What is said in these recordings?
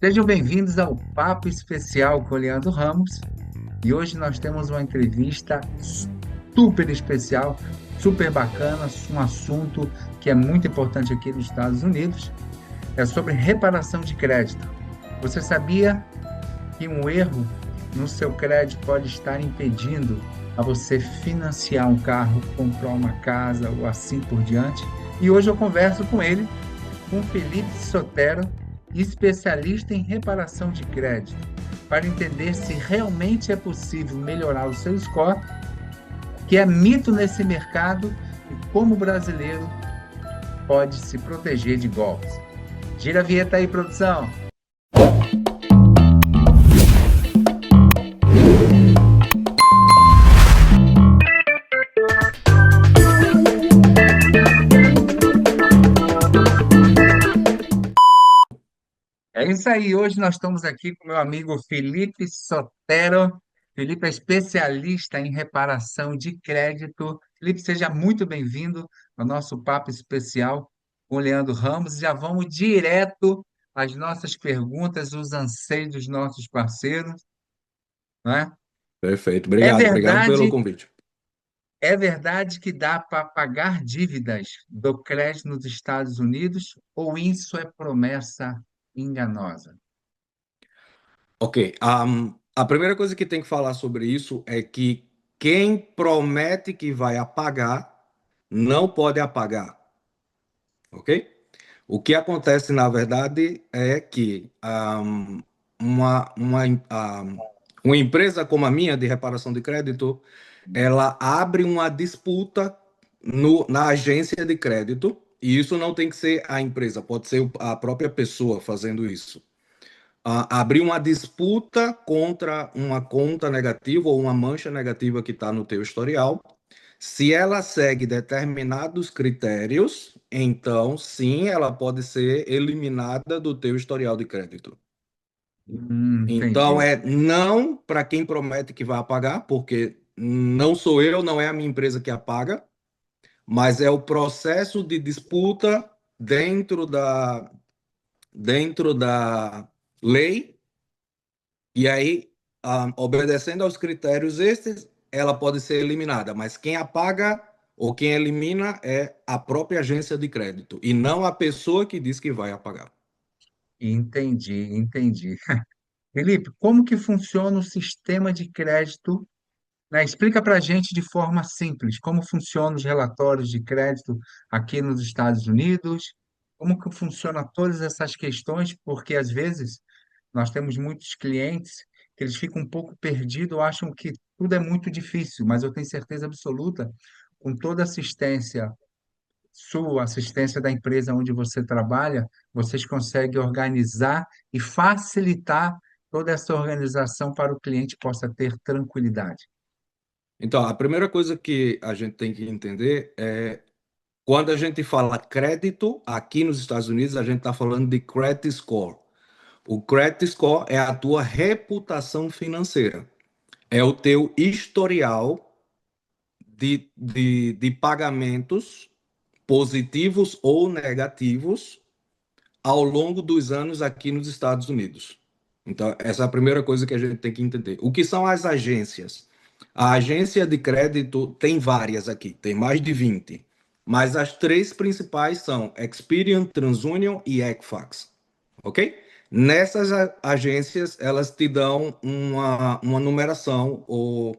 Sejam bem-vindos ao Papo Especial com o Leandro Ramos. E hoje nós temos uma entrevista super especial, super bacana, um assunto que é muito importante aqui nos Estados Unidos. É sobre reparação de crédito. Você sabia que um erro no seu crédito pode estar impedindo a você financiar um carro, comprar uma casa ou assim por diante? E hoje eu converso com ele, com Felipe Sotero, especialista em reparação de crédito, para entender se realmente é possível melhorar o seu score, que é mito nesse mercado e como o brasileiro pode se proteger de golpes. Gira a vinheta aí, produção. É isso aí. Hoje nós estamos aqui com meu amigo Felipe Sotero. Felipe é especialista em reparação de crédito. Felipe, seja muito bem-vindo ao nosso papo especial com o Leandro Ramos. Já vamos direto às nossas perguntas, os anseios dos nossos parceiros, né? Perfeito, É obrigado pelo verdade, convite. é verdade que dá para pagar dívidas do crédito nos Estados Unidos ou isso é promessa enganosa? Ok, a primeira coisa que tem que falar sobre isso é que quem promete que vai apagar não pode apagar, ok? O que acontece, na verdade, é que uma empresa como a minha de reparação de crédito, ela abre uma disputa na agência de crédito, e isso não tem que ser a empresa, pode ser a própria pessoa fazendo isso. Abrir uma disputa contra uma conta negativa ou uma mancha negativa que está no teu historial. Se ela segue determinados critérios, então sim, ela pode ser eliminada do teu historial de crédito. Então Entendi. é não para quem promete que vai apagar, porque não sou eu, não é a minha empresa que apaga, mas é o processo de disputa dentro da lei. E aí, obedecendo aos critérios estes, ela pode ser eliminada, mas quem apaga ou quem elimina é a própria agência de crédito e não a pessoa que diz que vai apagar. Entendi. Felipe, como que funciona o sistema de crédito, né? Explica para a gente de forma simples como funcionam os relatórios de crédito aqui nos Estados Unidos, como que funciona todas essas questões, porque às vezes nós temos muitos clientes que eles ficam um pouco perdidos, acham que tudo é muito difícil, mas eu tenho certeza absoluta, com toda a assistência sua, assistência da empresa onde você trabalha, vocês conseguem organizar e facilitar toda essa organização para o cliente possa ter tranquilidade. Então, a primeira coisa que a gente tem que entender é quando a gente fala crédito aqui nos Estados Unidos, a gente está falando de credit score. O credit score é a tua reputação financeira, é o teu historial de pagamentos positivos ou negativos ao longo dos anos aqui nos Estados Unidos. Então, essa é a primeira coisa que a gente tem que entender. O que são as agências? A agência de crédito tem várias aqui, tem mais de 20, mas as três principais são Experian, TransUnion e Equifax, ok? Nessas agências, elas te dão uma numeração ou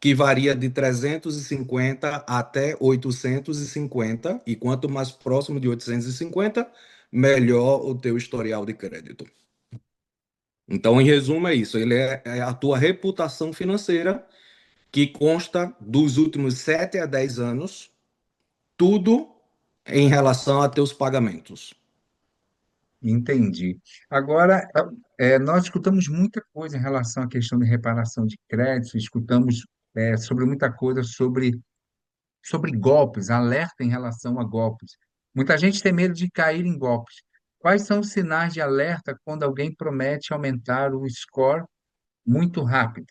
que varia de 350 até 850, e quanto mais próximo de 850, melhor o teu historial de crédito. Então, em resumo, é isso. Ele é a tua reputação financeira, que consta dos últimos 7 a 10 anos, tudo em relação a teus pagamentos. Entendi. Agora, nós escutamos muita coisa em relação à questão de reparação de crédito, escutamos sobre muita coisa sobre golpes, alerta em relação a golpes. Muita gente tem medo de cair em golpes. Quais são os sinais de alerta quando alguém promete aumentar o score muito rápido?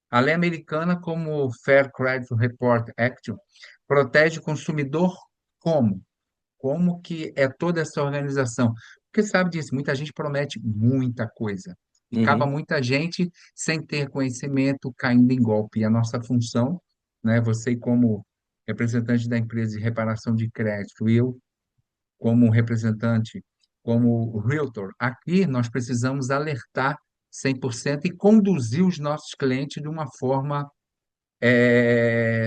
A lei americana, como o Fair Credit Report Act, protege o consumidor como? Como que é toda essa organização? Porque sabe disso, muita gente promete muita coisa. E acaba Uhum. muita gente sem ter conhecimento, caindo em golpe. E a nossa função, né, você como representante da empresa de reparação de crédito, e eu como representante, como realtor, aqui nós precisamos alertar 100% e conduzir os nossos clientes de uma forma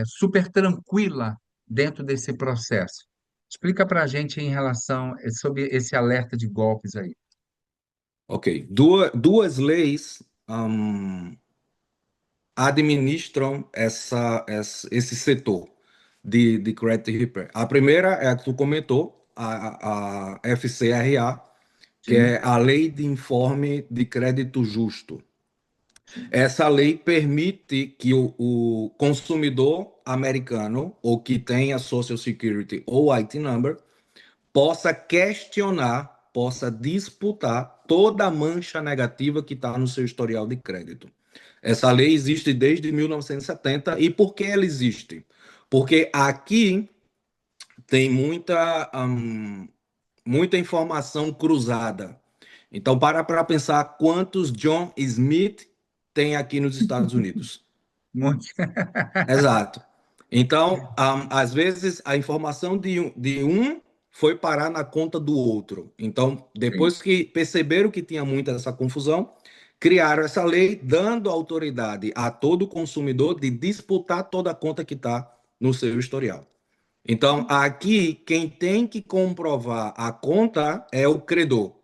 super tranquila dentro desse processo. Explica para a gente em relação sobre esse alerta de golpes aí. Ok. Duas leis administram esse setor de credit repair. A primeira é a que tu comentou, a FCRA, que Sim, é a Lei de Informe de Crédito Justo. sim, Essa lei permite que o consumidor americano, ou que tenha Social Security ou IT Number, possa questionar, possa disputar toda a mancha negativa que está no seu historial de crédito. Essa lei existe desde 1970. E por que ela existe? Porque aqui tem muita informação cruzada. Então, para pensar quantos John Smith tem aqui nos Estados Unidos. muito, Exato. Então, às vezes, a informação de um foi parar na conta do outro. Então, sim, depois que perceberam que tinha muita essa confusão, criaram essa lei, dando autoridade a todo consumidor de disputar toda a conta que está no seu historial. Então, aqui, quem tem que comprovar a conta é o credor,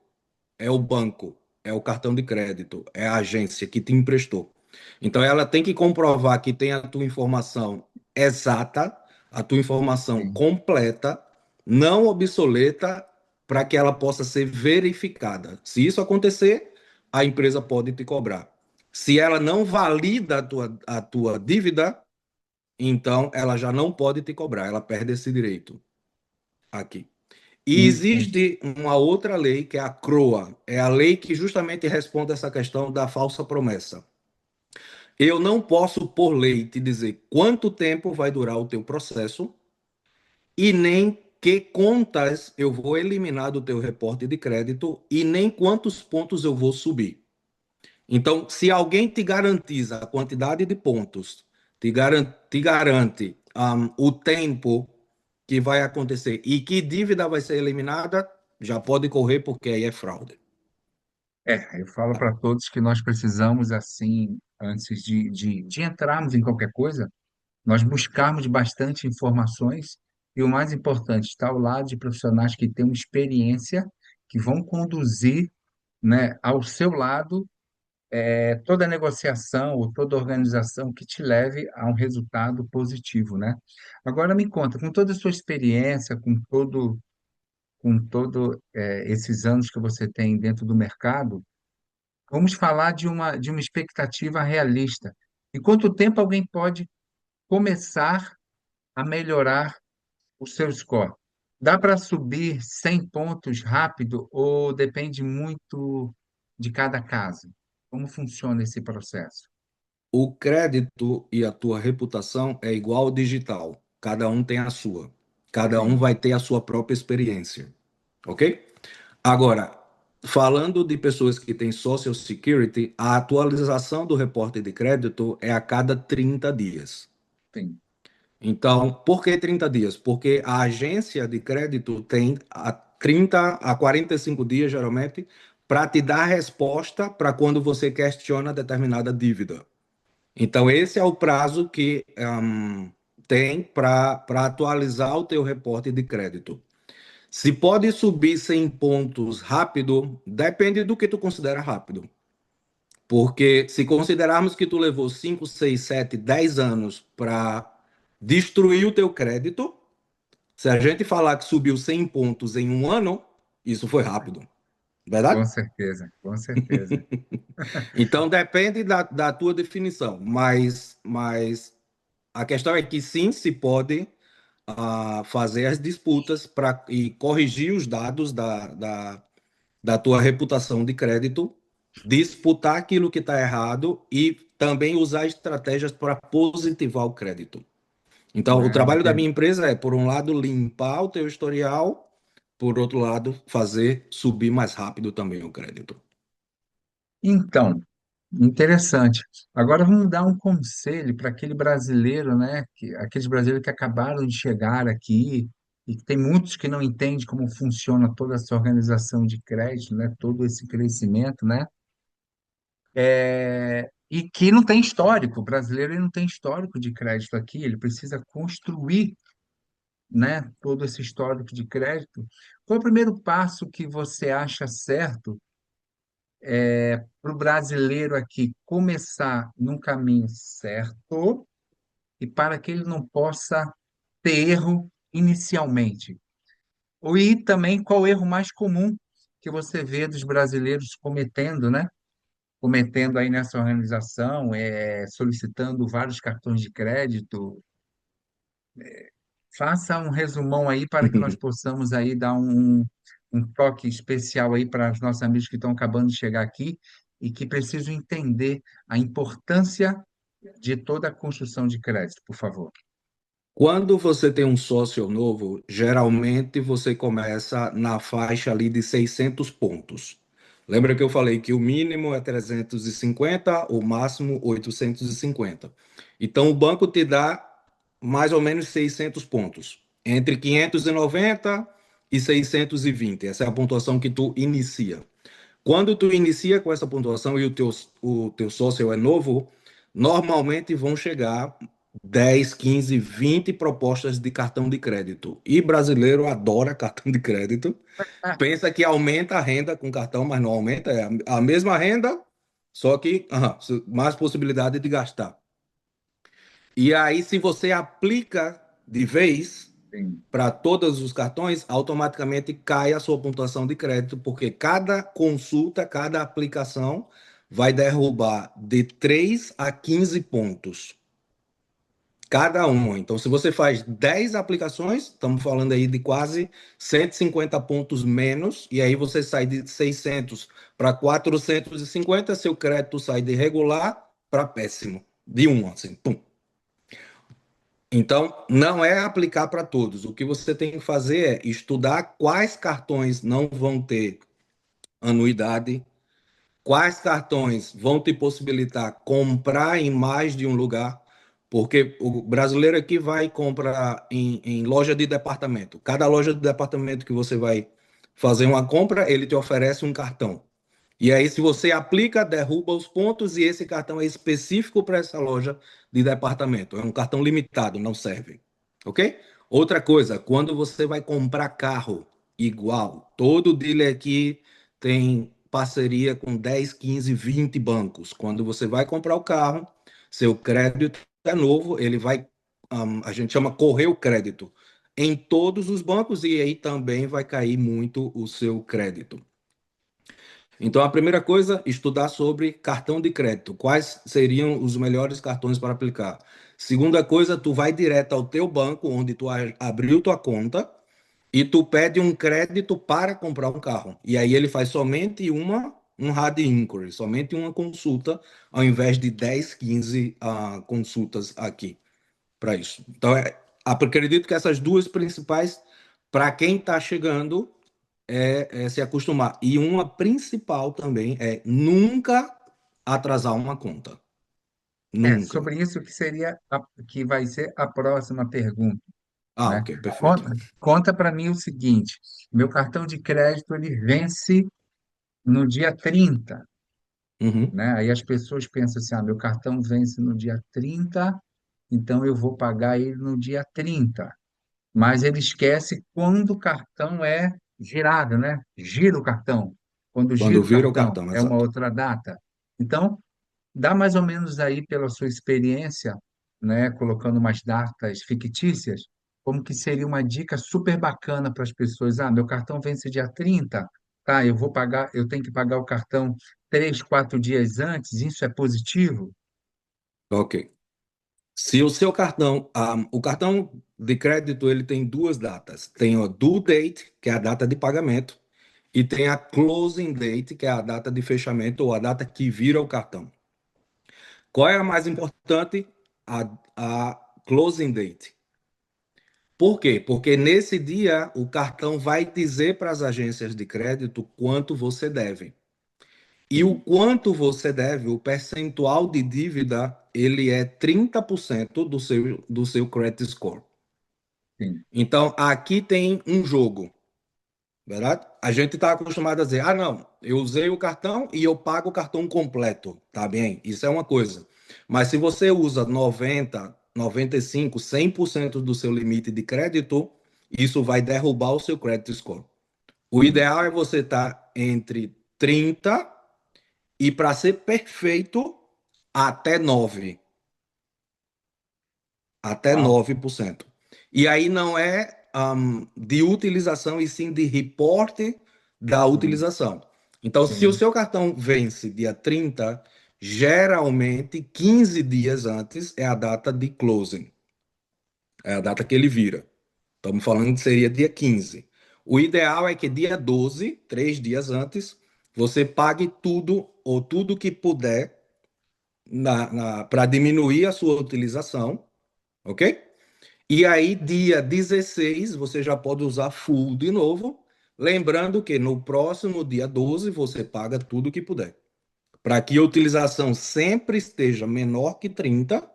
é o banco, é o cartão de crédito, é a agência que te emprestou. Então, ela tem que comprovar que tem a tua informação exata, a tua informação sim. completa, não obsoleta, para que ela possa ser verificada. Se isso acontecer, a empresa pode te cobrar. Se ela não valida a tua dívida, então ela já não pode te cobrar, ela perde esse direito aqui. E Entendi. existe uma outra lei, que é a CROA, é a lei que justamente responde a essa questão da falsa promessa. Eu não posso, por lei, te dizer quanto tempo vai durar o teu processo e nem que contas eu vou eliminar do teu reporte de crédito e nem quantos pontos eu vou subir. Então, se alguém te garantiza a quantidade de pontos, te garante o tempo que vai acontecer e que dívida vai ser eliminada, já pode correr, porque aí é fraude. Eu falo para todos que nós precisamos, assim, antes de entrarmos em qualquer coisa, nós buscarmos bastante informações e, o mais importante, estar ao lado de profissionais que têm experiência, que vão conduzir, né, ao seu lado toda negociação ou toda organização que te leve a um resultado positivo, né? Agora me conta, com toda a sua experiência, com todo esses anos que você tem dentro do mercado, vamos falar de uma expectativa realista. Em quanto tempo alguém pode começar a melhorar o seu score? Dá para subir 100 pontos rápido ou depende muito de cada caso? Como funciona esse processo? O crédito e a tua reputação é igual ao digital. Cada um tem a sua. Cada um Sim, vai ter a sua própria experiência. Ok? Agora, falando de pessoas que têm Social Security, a atualização do reporte de crédito é a cada 30 dias. sim. Então, por que 30 dias? Porque a agência de crédito tem a 30 a 45 dias, geralmente, para te dar resposta para quando você questiona determinada dívida. Então, esse é o prazo que tem para atualizar o teu reporte de crédito. Se pode subir 100 pontos rápido, depende do que tu considera rápido. Porque se considerarmos que tu levou 5, 6, 7, 10 anos para destruir o teu crédito, se a gente falar que subiu 100 pontos em um ano, isso foi rápido, Com verdade? certeza, com certeza. Então depende da tua definição, mas a questão é que sim, se pode fazer as disputas e corrigir os dados da tua reputação de crédito, disputar aquilo que está errado e também usar estratégias para positivar o crédito. Então, o Né? trabalho da minha empresa é, por um lado, limpar o teu historial, por outro lado, fazer subir mais rápido também o crédito. Então, interessante. Agora vamos dar um conselho para aquele brasileiro, né? Aqueles brasileiros que acabaram de chegar aqui e que tem muitos que não entendem como funciona toda essa organização de crédito, né? Todo esse crescimento, né? E que não tem histórico. O brasileiro ele não tem histórico de crédito aqui. Ele precisa construir, né? Todo esse histórico de crédito. Qual é o primeiro passo que você acha certo para o brasileiro aqui começar num caminho certo e para que ele não possa ter erro inicialmente? E também qual o erro mais comum que você vê dos brasileiros cometendo, né? Cometendo aí nessa organização, solicitando vários cartões de crédito. Faça um resumão aí para que nós possamos aí dar um toque especial aí para os nossos amigos que estão acabando de chegar aqui e que precisam entender a importância de toda a construção de crédito, por favor. Quando você tem um sócio novo, geralmente você começa na faixa ali de 600 pontos. Lembra que eu falei que o mínimo é 350, o máximo 850. Então o banco te dá mais ou menos 600 pontos, entre 590 e 620. Essa é a pontuação que tu inicia. Quando tu inicia com essa pontuação e o teu sócio é novo, normalmente vão chegar 10, 15, 20 propostas de cartão de crédito. E brasileiro adora cartão de crédito. Pensa que aumenta a renda com cartão, mas não aumenta. É a mesma renda, só que mais possibilidade de gastar. E aí, se você aplica de vez Sim. para todos os cartões, automaticamente cai a sua pontuação de crédito, porque cada consulta, cada aplicação vai derrubar de 3 a 15 pontos. Cada uma. Então, se você faz 10 aplicações, estamos falando aí de quase 150 pontos menos, e aí você sai de 600 para 450, seu crédito sai de regular para péssimo. De um, assim, pum. Então, não é aplicar para todos. O que você tem que fazer é estudar quais cartões não vão ter anuidade, quais cartões vão te possibilitar comprar em mais de um lugar, porque o brasileiro aqui vai comprar em loja de departamento. Cada loja de departamento que você vai fazer uma compra, ele te oferece um cartão. E aí, se você aplica, derruba os pontos e esse cartão é específico para essa loja de departamento. É um cartão limitado, não serve. Ok? Outra coisa, quando você vai comprar carro, igual. Todo dealer aqui tem parceria com 10, 15, 20 bancos. Quando você vai comprar o carro, seu crédito é novo, ele vai, a gente chama correr o crédito em todos os bancos e aí também vai cair muito o seu crédito. Então, a primeira coisa, estudar sobre cartão de crédito. Quais seriam os melhores cartões para aplicar? Segunda coisa, tu vai direto ao teu banco, onde tu abriu tua conta, e tu pede um crédito para comprar um carro. E aí ele faz somente um hard inquiry, somente uma consulta, ao invés de 10, 15 consultas aqui para isso. Então, acredito que essas duas principais, para quem está chegando, é se acostumar. E uma principal também é nunca atrasar uma conta. Nunca. Sobre isso que seria que vai ser a próxima pergunta, Ah, né? ok, perfeito. Conta para mim o seguinte: meu cartão de crédito ele vence no dia 30, Uhum. né? Aí as pessoas pensam assim: meu cartão vence no dia 30, então eu vou pagar ele no dia 30. Mas ele esquece quando o cartão é girado, né? Gira o cartão. Quando gira Quando o vira o cartão, cartão, é uma exato. outra data. Então, dá mais ou menos aí pela sua experiência, né? Colocando umas datas fictícias, como que seria uma dica super bacana para as pessoas. Meu cartão vence dia 30, tá? Eu vou pagar, eu tenho que pagar o cartão 3, 4 dias antes, isso é positivo? Ok. Se o seu cartão, o cartão de crédito, ele tem duas datas. Tem a due date, que é a data de pagamento, e tem a closing date, que é a data de fechamento ou a data que vira o cartão. Qual é a mais importante? A closing date. Por quê? Porque nesse dia o cartão vai dizer para as agências de crédito quanto você deve. E o Sim, quanto você deve, o percentual de dívida, ele é 30% do seu credit score. sim. Então, aqui tem um jogo, verdade? A gente está acostumado a dizer, ah, não, eu usei o cartão e eu pago o cartão completo, tá bem? Isso é uma coisa. Mas se você usa 90, 95, 100% do seu limite de crédito, isso vai derrubar o seu credit score. O Sim. ideal é você estar entre 30 e, para ser perfeito, até 9, até Uau. 9%. E aí não é de utilização, e sim de reporte da Sim, utilização. Então, se o sim. seu cartão vence dia 30, geralmente 15 dias antes é a data de closing, é a data que ele vira. Estamos falando que seria dia 15. O ideal é que dia 12, 3 dias antes, você pague tudo ou tudo que puder para diminuir a sua utilização, ok? E aí, dia 16 você já pode usar full de novo. Lembrando que no próximo dia 12 você paga tudo que puder. Para que a utilização sempre esteja menor que 30,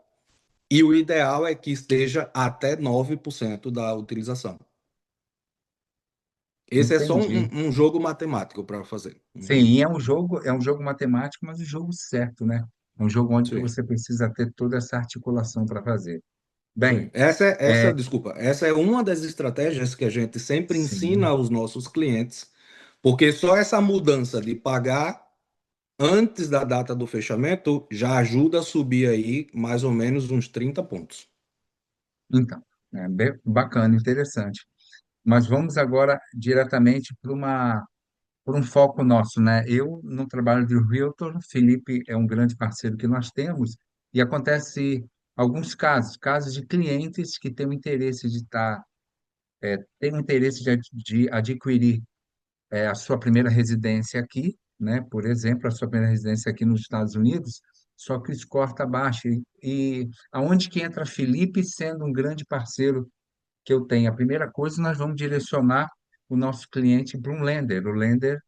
e o ideal é que esteja até 9% da utilização. Esse é só Entendi. um jogo matemático para fazer. Sim, Uhum. e é um jogo matemático, mas um jogo certo, né? É um jogo onde que Sim, você precisa ter toda essa articulação para fazer. sim. Bem, Essa, é, desculpa, essa é uma das estratégias que a gente sempre ensina sim, aos nossos clientes, porque só essa mudança de pagar antes da data do fechamento já ajuda a subir aí mais ou menos uns 30 pontos. então, é bem bacana, interessante. Mas vamos agora diretamente para um foco nosso, né? Eu, no trabalho de Realtor, o Felipe é um grande parceiro que nós temos, e acontece alguns casos de clientes que têm o interesse de estar, têm o interesse de adquirir a sua primeira residência aqui, né? Por exemplo, a sua primeira residência aqui nos Estados Unidos, só que o score está baixo. E aonde que entra Felipe sendo um grande parceiro que eu tenho? A primeira coisa, nós vamos direcionar o nosso cliente para um lender. O lender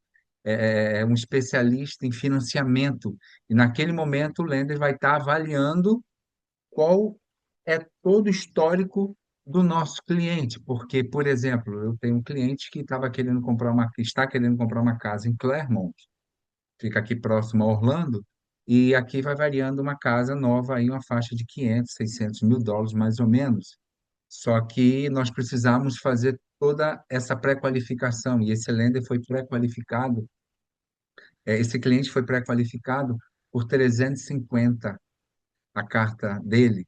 é um especialista em financiamento, e naquele momento o lender vai estar avaliando qual é todo o histórico do nosso cliente, porque, por exemplo, eu tenho um cliente que está querendo comprar uma casa em Claremont, fica aqui próximo a Orlando, e aqui vai variando uma casa nova aí, uma faixa de 500, 600 mil dólares mais ou menos. Só que nós precisamos fazer toda essa pré-qualificação, e esse lender foi pré-qualificado, esse cliente foi pré-qualificado por 350 a carta dele,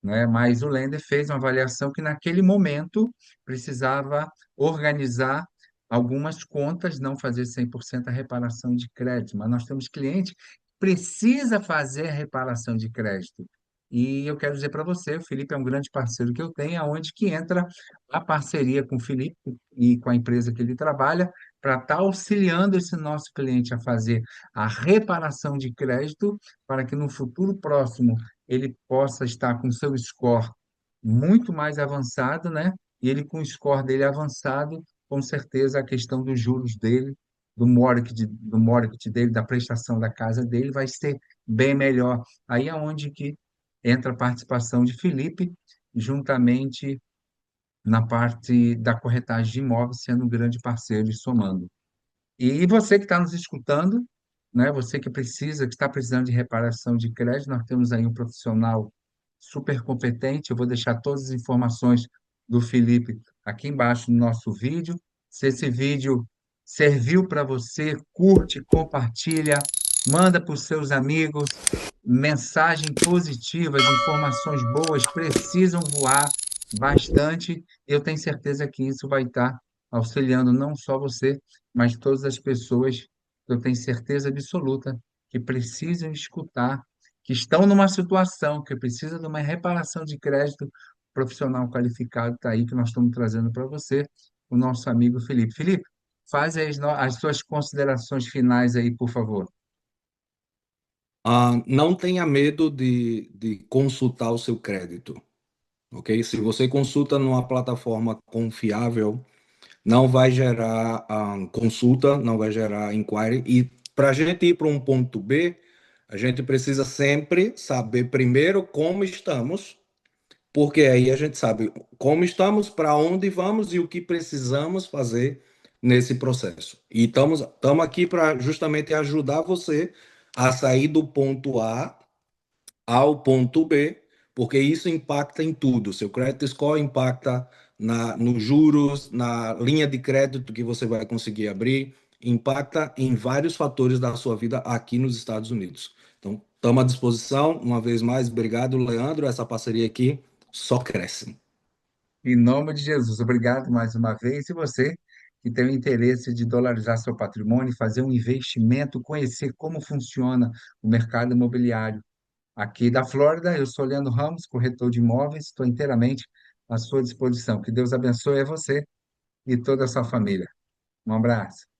né? Mas o lender fez uma avaliação que naquele momento precisava organizar algumas contas, não fazer 100% a reparação de crédito, mas nós temos cliente que precisa fazer a reparação de crédito. E eu quero dizer para você, o Felipe é um grande parceiro que eu tenho, aonde que entra a parceria com o Felipe e com a empresa que ele trabalha, para estar auxiliando esse nosso cliente a fazer a reparação de crédito, para que no futuro próximo ele possa estar com seu score muito mais avançado, né? E ele com o score dele avançado, com certeza a questão dos juros dele, do mortgage dele, da prestação da casa dele vai ser bem melhor. Aí é onde que entra a participação de Felipe, juntamente na parte da corretagem de imóveis, sendo um grande parceiro e somando. E você que está nos escutando, né? Você que está precisando de reparação de crédito, nós temos aí um profissional super competente. Eu vou deixar todas as informações do Felipe aqui embaixo no nosso vídeo. Se esse vídeo serviu para você, curte, compartilha, manda para os seus amigos. Mensagem positivas, informações boas precisam voar bastante. Eu tenho certeza que isso vai estar auxiliando não só você, mas todas as pessoas que eu tenho certeza absoluta que precisam escutar, que estão numa situação que precisa de uma reparação de crédito, profissional qualificado está aí que nós estamos trazendo para você, o nosso amigo Felipe. Felipe, faz aí as suas considerações finais aí, por favor. Não tenha medo de consultar o seu crédito. ok? Se você consulta numa plataforma confiável, não vai gerar consulta, não vai gerar inquiry. E para a gente ir para um ponto B, a gente precisa sempre saber primeiro como estamos, porque aí a gente sabe como estamos, para onde vamos e o que precisamos fazer nesse processo. E estamos aqui para justamente ajudar você a sair do ponto A ao ponto B, porque isso impacta em tudo. Seu credit score impacta nos juros, na linha de crédito que você vai conseguir abrir, impacta em vários fatores da sua vida aqui nos Estados Unidos. Então, estamos à disposição. Uma vez mais, obrigado, Leandro. Essa parceria aqui só cresce. Em nome de Jesus, obrigado mais uma vez. E você que tem o interesse de dolarizar seu patrimônio, fazer um investimento, conhecer como funciona o mercado imobiliário aqui da Flórida, eu sou Leandro Ramos, corretor de imóveis, estou inteiramente à sua disposição. Que Deus abençoe a você e toda a sua família. Um abraço.